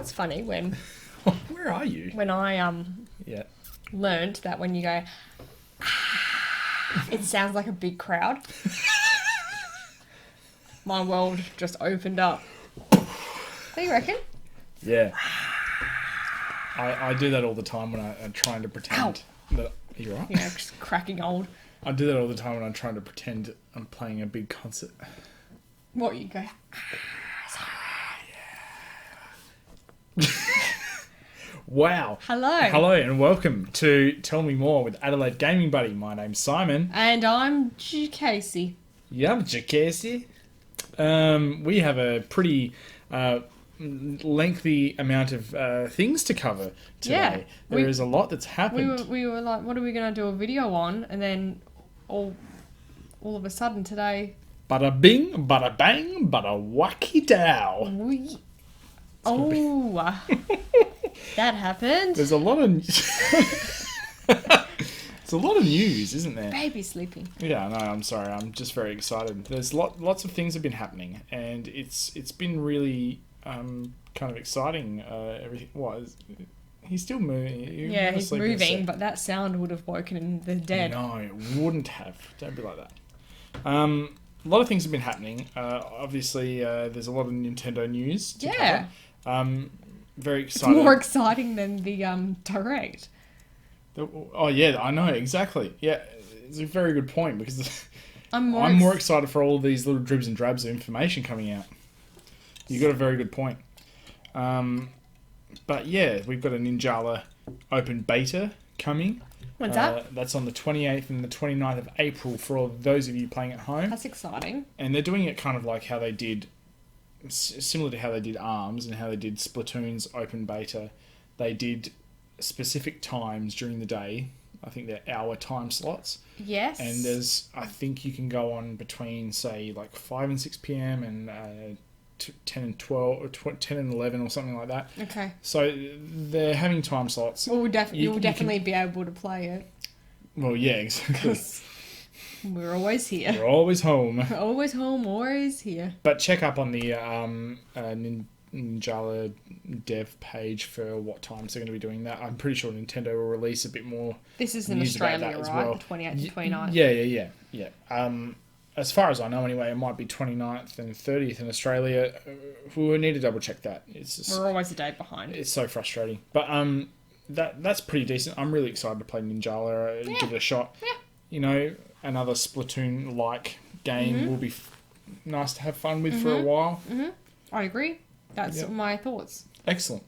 it's funny when Where are you? when I Yeah. learned that when you go, it sounds like a big crowd. My world just opened up. What do you reckon? Yeah. I do that all the time when I'm trying to pretend that... You're right. You know, just cracking old. I do that all the time when I'm trying to pretend I'm playing a big concert. What you go? Wow. Hello. Hello and welcome to Tell Me More with Adelaide Gaming Buddy. My name's Simon. And I'm Casey. Yeah, Casey. We have a pretty lengthy amount of things to cover today. Yeah, There is a lot that's happened. We were like, what are we going to do a video on? And then all of a sudden today... Bada bing, bada bang, bada wacky dow. That happened. There's a lot of... It's a lot of news, isn't there? Baby sleeping. Yeah, no, I'm sorry. I'm just very excited. There's lots of things have been happening, and it's been really kind of exciting. Everything. What? He's still moving. Yeah, he's moving, but that sound would have woken the dead. No, it wouldn't have. Don't be like that. A lot of things have been happening. Obviously, there's a lot of Nintendo news to cover. Very excited. It's more exciting than the Direct. Oh yeah, I know exactly. Yeah, it's a very good point because I'm more excited for all these little dribs and drabs of information coming out. You got a very good point. But yeah, we've got a Ninjala Open Beta coming. When's that? That's on the 28th and the 29th of April for all those of you playing at home. That's exciting. And they're doing it kind of like how they did, similar to how they did ARMS and how they did Splatoon's Open Beta. They did specific times during the day. I think they're hour time slots. Yes. And I think you can go on between, say, like 5 and 6 p.m. and 10 and 12, or 10 and 11 or something like that. Okay. So they're having time slots. Well, you'll definitely be able to play it. Well, yeah, exactly. We're always here. We're always home. Always home, always here. But check up on the Ninjala dev page for what times they're going to be doing that. I'm pretty sure Nintendo will release a bit more. This is in Australia, right? Well. The 28th and 29th. Yeah. As far as I know, anyway, it might be 29th and 30th in Australia. We need to double check that. We're always a day behind. It's so frustrating. But that's pretty decent. I'm really excited to play Ninjala. Give it a shot. Yeah. You know, another Splatoon-like game will be nice to have fun with for a while. Mm-hmm. I agree. That's my thoughts. Excellent.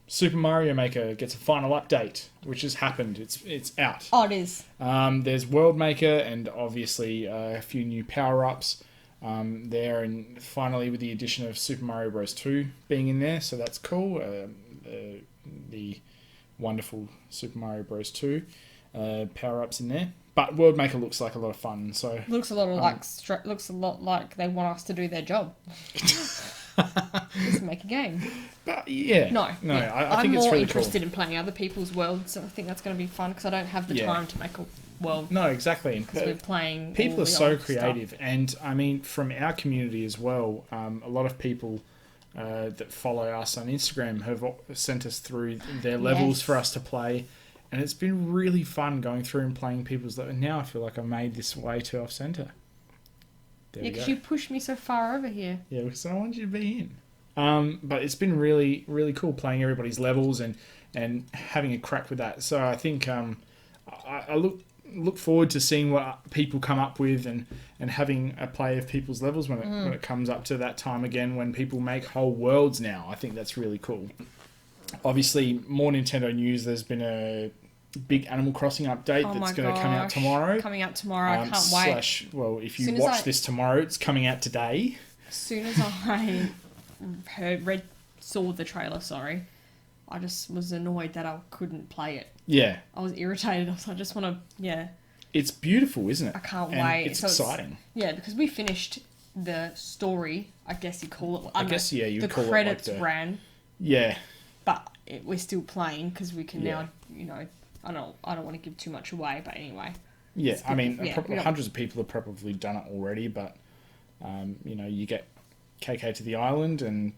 Super Mario Maker gets a final update, which has happened. It's out. Oh, it is. There's World Maker and obviously a few new power-ups there, and finally with the addition of Super Mario Bros. 2 being in there, so that's cool. The wonderful Super Mario Bros. 2 power-ups in there. But World Maker looks like a lot of fun. So looks a lot like they want us to do their job. Just make a game. But yeah, no. I think it's really I'm more cool. interested in playing other people's worlds, so I think that's going to be fun because I don't have the time to make a world. No, exactly. Because we're playing. People are so creative, stuff. and I mean, from our community as well, a lot of people that follow us on Instagram have sent us through their levels for us to play, and it's been really fun going through and playing people's levels. Now I feel like I made this way too off centre. Yeah, because you pushed me so far over here. Yeah, because I wanted you to be in. But it's been really, really cool playing everybody's levels and having a crack with that. So I think I look forward to seeing what people come up with and having a play of people's levels when it comes up to that time again when people make whole worlds now. I think that's really cool. Obviously, more Nintendo news. There's been a big Animal Crossing update that's going to come out tomorrow. Coming out tomorrow. I can't wait. Well, if you watch this tomorrow, it's coming out today. As soon as I saw the trailer, I just was annoyed that I couldn't play it. Yeah. I was irritated. I just want to, It's beautiful, isn't it? I can't wait. It's exciting. Because we finished the story, I guess you call it. You call it the credits ran. Yeah. But we're still playing because we can now, I don't want to give too much away, but anyway. Yeah, I mean, hundreds of people have probably done it already, but, you get KK to the island and,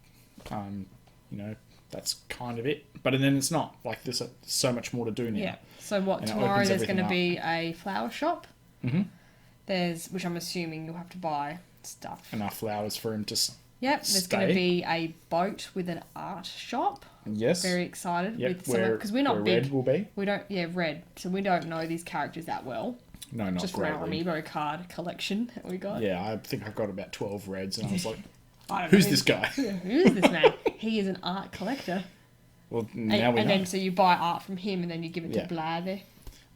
that's kind of it. But then it's not. Like, there's so much more to do now. Yeah. So what, And it tomorrow opens there's going to everything be a flower shop. Mm-hmm. Which I'm assuming you'll have to buy stuff. Enough flowers for him to Yep, there's going to be a boat with an art shop. Yes. Very excited. Yep, With some, because we're not where big. Red will be. We don't, Red. So we don't know these characters that well. No, not just from our greatly. Amiibo card collection that we got. Yeah, I think I've got about 12 Reds, and I was like, I don't know who's this guy? Who's this man? He is an art collector. Well, now we know. And then so you buy art from him, and then you give it to Yeah. Blather.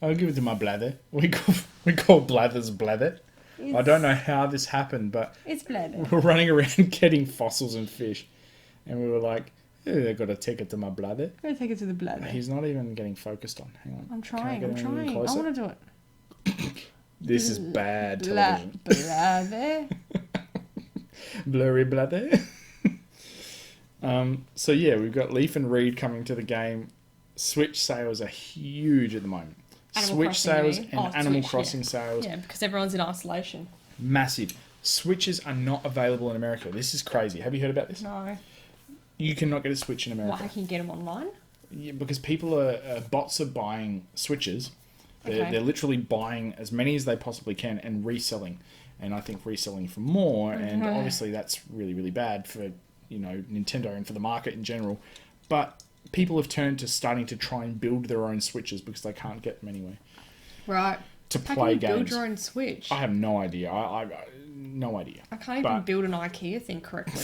I'll give it to my Blather. We call Blathers Blather. I don't know how this happened, but It's Blather. we were running around getting fossils and fish, and we were like, I've got to take it to my Blather. I'm going to take it to the Blather. He's not even getting focused on. Hang on. I'm Can I trying. get I'm him any trying. I closer? want to do it. This is bad television. Blather. Blurry Blather. So yeah, we've got Leaf and Reed coming to the game. Switch sales are huge at the moment. Animal Switch Crossing, sales you mean? and Animal Switch, Crossing sales, Yeah, because everyone's in isolation. massive. Switches are not available in America. This is crazy. Have you heard about this? No. You cannot get a Switch in America. Why, can you get them online? Yeah, because people bots are buying Switches. Okay. They're literally buying as many as they possibly can and reselling. And I think reselling for more. And obviously that's really, really bad for, Nintendo and for the market in general. But people have turned to starting to try and build their own Switches because they can't get them anyway. Right. To How play can you games. build your own Switch? I have no idea. I no idea. I can't even build an IKEA thing correctly.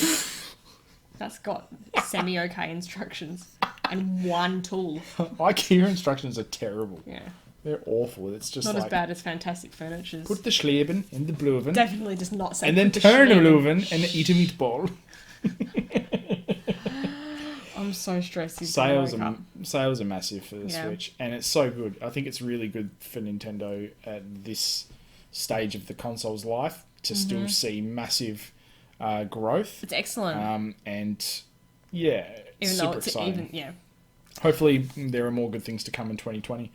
That's got semi-okay instructions and one tool. IKEA instructions are terrible. Yeah. They're awful. It's just Not like, as bad as Fantastic Furniture's. put the Schleben in the blue oven. Definitely does not say And then put the turn the Schleben. blue oven and eat a meatball. I'm so stressed. Sales are massive for the Yeah. Switch, and it's so good. I think it's really good for Nintendo at this stage of the console's life to still see massive growth. It's excellent. And yeah, even super though it's exciting. Hopefully, there are more good things to come in 2020.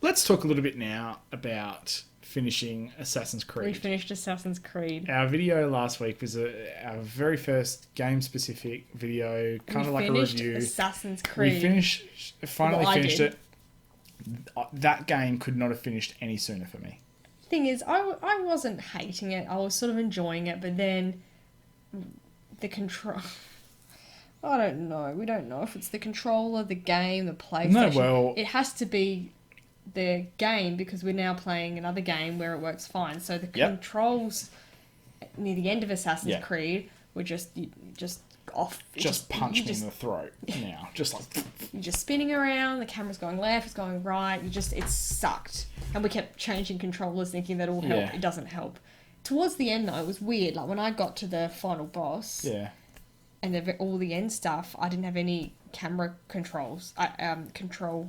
Let's talk a little bit now about finishing Assassin's Creed. We finished Assassin's Creed. Our video last week was our very first game-specific video, kind of like a review. Assassin's Creed. We finally Well, I finished did. it. That game could not have finished any sooner for me. Thing is, I wasn't hating it. I was sort of enjoying it, but then the control. I don't know. We don't know if it's the controller, the game, the PlayStation. No, well, it has to be the game because we're now playing another game where it works fine. So the controls near the end of Assassin's Creed were just off. just punch me in the throat now. Just like You're just spinning around. The camera's going left. It's going right. It sucked. And we kept changing controllers, thinking that will help. Yeah. It doesn't help. Towards the end though, it was weird. Like when I got to the final boss. yeah. And all the end stuff, I didn't have any camera controls. Camera control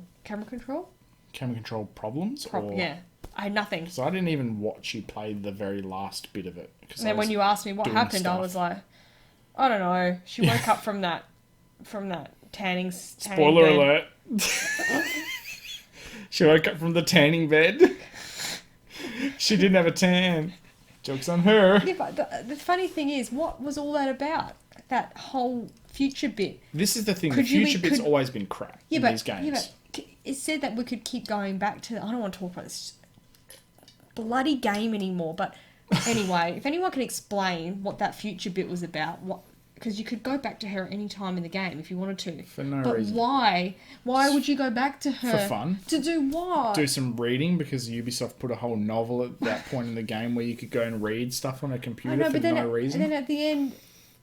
problems. yeah, I had nothing. So I didn't even watch you play the very last bit of it. And then when you asked me what happened, I was like, I don't know. She woke up from that tanning. Spoiler bed. alert. She woke up from the tanning bed. She didn't have a tan. Joke's on her. Yeah, but the funny thing is, what was all that about? That whole future bit. This is the thing. The future bit's always been crap in these games. Yeah, but it said that we could keep going back to... I don't want to talk about this bloody game anymore, but anyway, if anyone can explain what that future bit was about, because you could go back to her at any time in the game if you wanted to. For no but reason. Why? Why would you go back to her? For fun. To do what? Do some reading because Ubisoft put a whole novel at that point in the game where you could go and read stuff on a computer for no reason. And then at the end,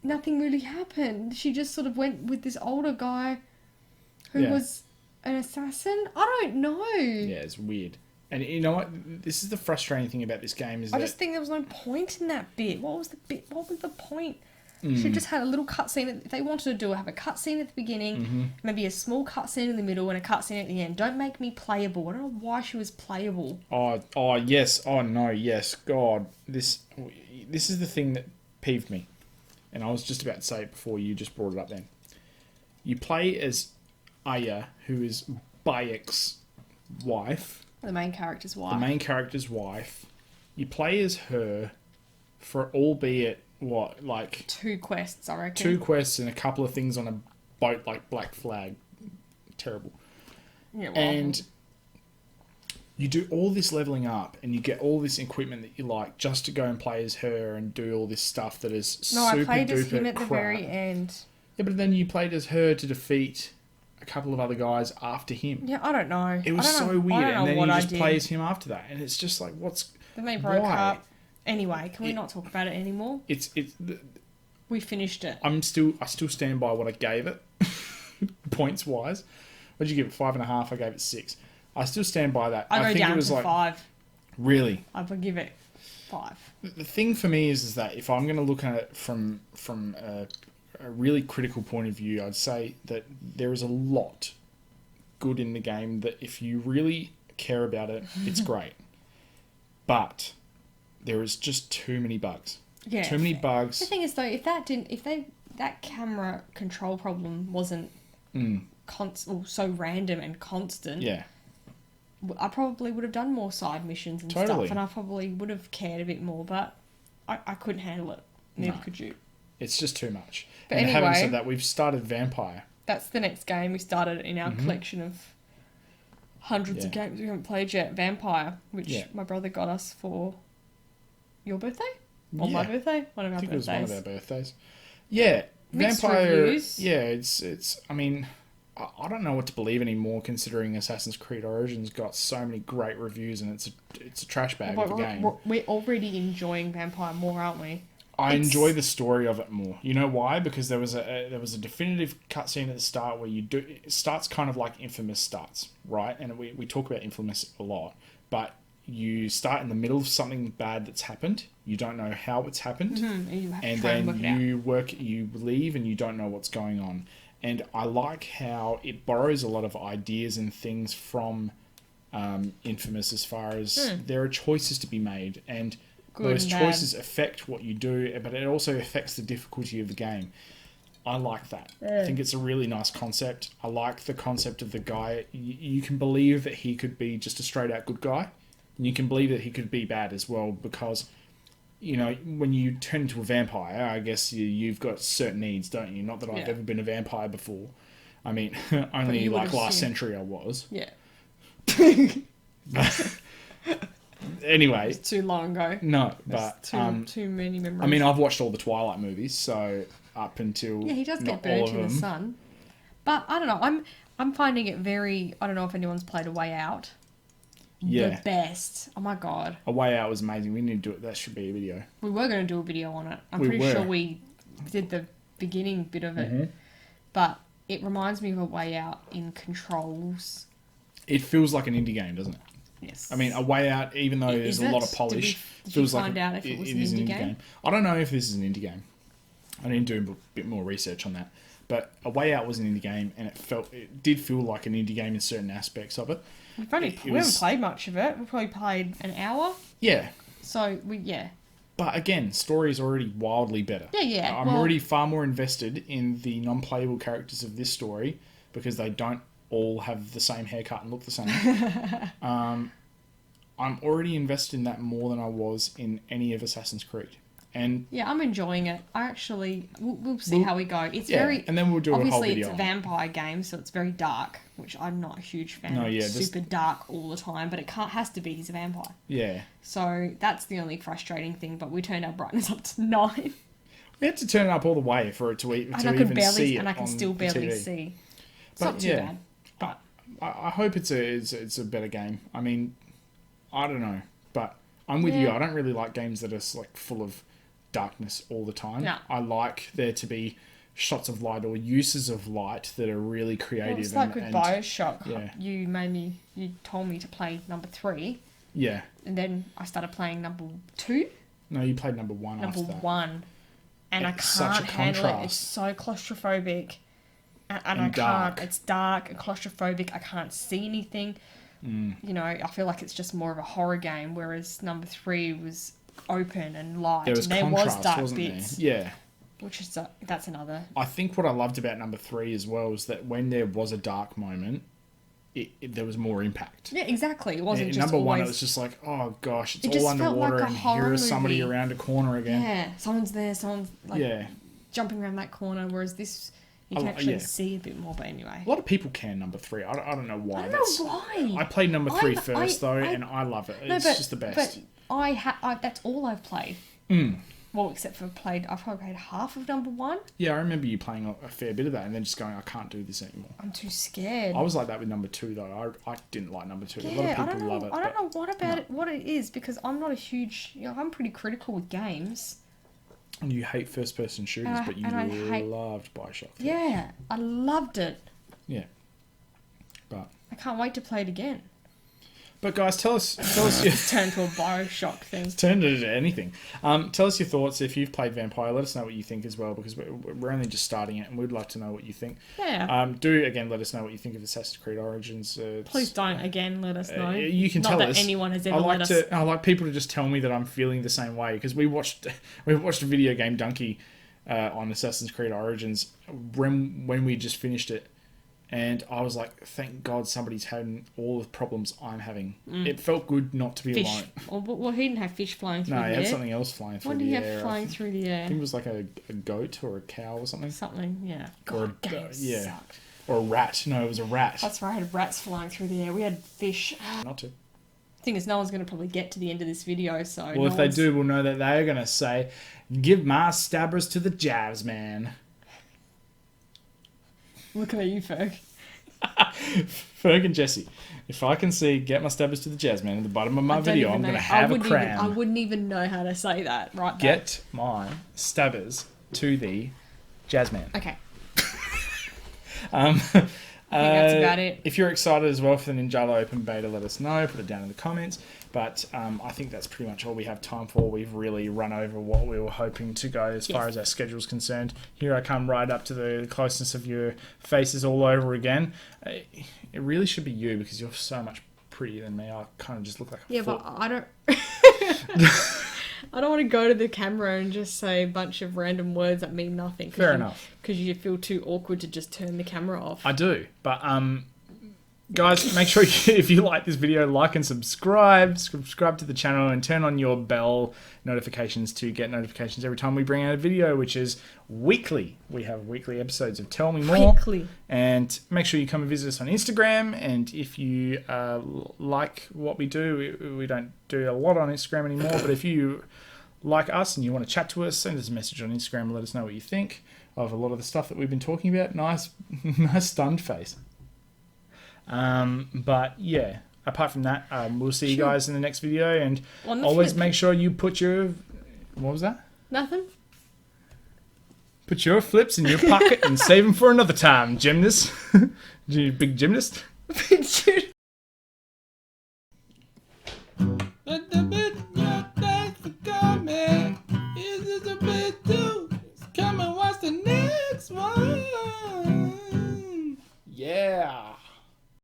nothing really happened. She just sort of went with this older guy who was an assassin. I don't know. Yeah, it's weird. And you know what? This is the frustrating thing about this game is I just think there was no point in that bit. What was the bit? What was the point? She just had a little cutscene. If they wanted to do it, have a cutscene at the beginning, maybe a small cutscene in the middle, and a cutscene at the end. Don't make me playable. I don't know why she was playable. Oh yes. Oh no. Yes. God. This is the thing that peeved me, and I was just about to say it before you just brought it up. Then you play as Aya, who is Bayek's wife. The main character's wife. The main character's wife. You play as her for albeit. What, like 2 quests, I reckon. 2 quests and a couple of things on a boat like Black Flag. Terrible. Yeah, well, And you do all this leveling up and you get all this equipment that you like just to go and play as her and do all this stuff that is super I played as duper him at the crap. very end. Yeah, but then you played as her to defeat a couple of other guys after him. Yeah, I don't know. It was I don't so know, weird. I don't know And then what you I just did. play as him after that. And it's just like, what's... Then they broke why? up. Anyway, can we not talk about it anymore? We finished it. I still stand by what I gave it, points wise. What did you give it? 5.5. I gave it 6. I still stand by that. I go think down it was to like 5. really. I would give it 5. The thing for me is that if I'm going to look at it from a really critical point of view, I'd say that there is a lot good in the game that if you really care about it, it's great. But there is just too many bugs. Yeah. Too many bugs. The thing is though, if that camera control problem wasn't so random and constant, Yeah. I probably would have done more side missions and Totally. stuff, and I probably would have cared a bit more, but I couldn't handle it. Neither could you. It's just too much. But and anyway, having said that, we've started Vampire. That's the next game we started in our collection of hundreds of games we haven't played yet. Vampire, which my brother got us for your birthday? Or my birthday? One of our I think birthdays. it was one of our birthdays. Yeah. Mixed Vampire. reviews. Yeah, it's. I mean, I don't know what to believe anymore, considering Assassin's Creed Origins got so many great reviews, and it's a trash bag of a game. We're already enjoying Vampire more, aren't we? I enjoy the story of it more. You know why? Because there was a definitive cutscene at the start where it starts kind of like Infamous starts, right? And we talk about Infamous a lot, but you start in the middle of something bad that's happened. You don't know how it's happened, And then you leave and you don't know what's going on. And I like how it borrows a lot of ideas and things from Infamous, as far as there are choices to be made, and those choices affect what you do, but it also affects the difficulty of the game. I like that. I think it's a really nice concept. I like the concept of the guy. You can believe that he could be just a straight out good guy, and you can believe that he could be bad as well, because you know, when you turn into a vampire, I guess you've got certain needs, don't you? Not that I've ever been a vampire before. I mean, only like last century I was. Yeah. Anyway. It's too long ago. No, but... Too many memories. I mean, I've watched all the Twilight movies, so up until... Yeah, he does get not burnt all of in the them. sun. But, I don't know, I'm finding it very... I don't know if anyone's played A Way Out. Yeah. The best. Oh my god. A Way Out was amazing. We need to do it. That should be a video. We were going to do a video on it. I'm We pretty were. sure we did the beginning bit of it. But it reminds me of A Way Out in controls. It feels like an indie game, doesn't it? Yes. I mean, A Way Out, even though there's a lot of polish, Did feels you like find out if it was an is indie game? I don't know if this is an indie game. I need to do a bit more research on that. But A Way Out was an indie game, and it did feel like an indie game in certain aspects of it. We haven't played much of it. We probably played an hour. Yeah. So, But again, story is already wildly better. Yeah. I'm already far more invested in the non-playable characters of this story, because they don't all have the same haircut and look the same. I'm already invested in that more than I was in any of Assassin's Creed. And yeah, I'm enjoying it. We'll see how we go. It's very... and then we'll do a whole Obviously, video. it's a vampire game, so it's very dark, which I'm not a huge fan No, of. yeah, Super dark all the time, but has to be. He's a vampire. Yeah. So that's the only frustrating thing, but we turned our brightness up to 9. We had to turn it up all the way for it to even And I could barely, see it and I can on still the barely TV. see. It's But not too bad. But I hope it's a better game. I mean, I don't know, but I'm with you. I don't really like games that are like full of darkness all the time. Yeah. I like there to be shots of light or uses of light that are really creative. Well, it's like with Bioshock. Yeah. You told me to play number 3. Yeah. And then I started playing number 2. No, you played number 1 after that. Number 1. And It's I such can't a handle it. contrast. It's so claustrophobic. And I can't. dark. It's dark and claustrophobic. I can't see anything. You know, I feel like it's just more of a horror game, whereas number 3 was open and light. There was and there contrast, was dark wasn't bits. there? Yeah. Which is that's another. I think what I loved about number 3 as well is that when there was a dark moment, there was more impact. Yeah, exactly. It wasn't In just number 1, always... it was just like, oh gosh, it's It all just felt underwater, like a and horror here is somebody movie. around a corner again. Yeah, someone's there, someone's like Yeah. jumping around that corner, whereas this, You can actually see a bit more, but anyway. A lot of people can number 3. I don't know why. I don't know why. I played number 3 first, and I love it. It's just the best. But that's all I've played. Well, except for I've probably played half of number 1. Yeah, I remember you playing a fair bit of that and then just going, I can't do this anymore. I'm too scared. I was like that with number 2, though. I didn't like number 2. Yeah, a lot of people love it. I don't know what it is, because I'm not a huge... I'm pretty critical with games. And you hate first-person shooters, but you loved Bioshock. Yeah, I loved it. Yeah. But I can't wait to play it again. But guys, tell us Turn to a Bioshock thing. Turn it into anything. Tell us your thoughts if you've played Vampire. Let us know what you think as well, because we're only just starting it, and we'd like to know what you think. Yeah. Do again let us know what you think of Assassin's Creed Origins. Please don't again let us know. You can tell us. Not that anyone has ever let us. I like people to just tell me that I'm feeling the same way, because we watched a video game donkey on Assassin's Creed Origins when we just finished it. And I was like, thank God somebody's having all the problems I'm having. It felt good not to be alone. Well, he didn't have fish flying through the air. No, he had something else flying through the air. What did he have flying through the air? I think it was like a goat or a cow or something. Something, yeah. God, games sucked. Or a rat. No, it was a rat. That's right, I had rats flying through the air. We had fish. Not to. Thing is, no one's going to probably get to the end of this video, so... Well, if they do, we'll know that they're going to say, give my stabbers to the jazz man. Look at you, Ferg. Ferg and Jesse, if I can see get my stabbers to the jazz man at the bottom of my video, I'm going to have a crown. I wouldn't even know how to say that right there. Get my stabbers to the jazz man. Okay. I think that's about it. If you're excited as well for the Ninjala Open Beta, let us know. Put it down in the comments. But I think that's pretty much all we have time for. We've really run over what we were hoping to go as far as our schedule's concerned. Here I come right up to the closeness of your faces all over again. It really should be you, because you're so much prettier than me. I kind of just look like a foot. But I don't... I don't want to go to the camera and just say a bunch of random words that mean nothing. Fair enough. Because you feel too awkward to just turn the camera off. I do, but guys, make sure if you like this video, like and subscribe to the channel, and turn on your bell notifications to get notifications every time we bring out a video, which is weekly. We have weekly episodes of Tell Me More. Weekly. And make sure you come and visit us on Instagram. And if you like what we do, we don't do a lot on Instagram anymore, but if you like us and you want to chat to us, send us a message on Instagram and let us know what you think of a lot of the stuff that we've been talking about. Nice stunned face. But yeah, apart from that, we'll see you guys in the next video, and always make sure you put your... What was that? Nothing. Put your flips in your pocket and save them for another time, gymnast. You big gymnast? Big gymnast.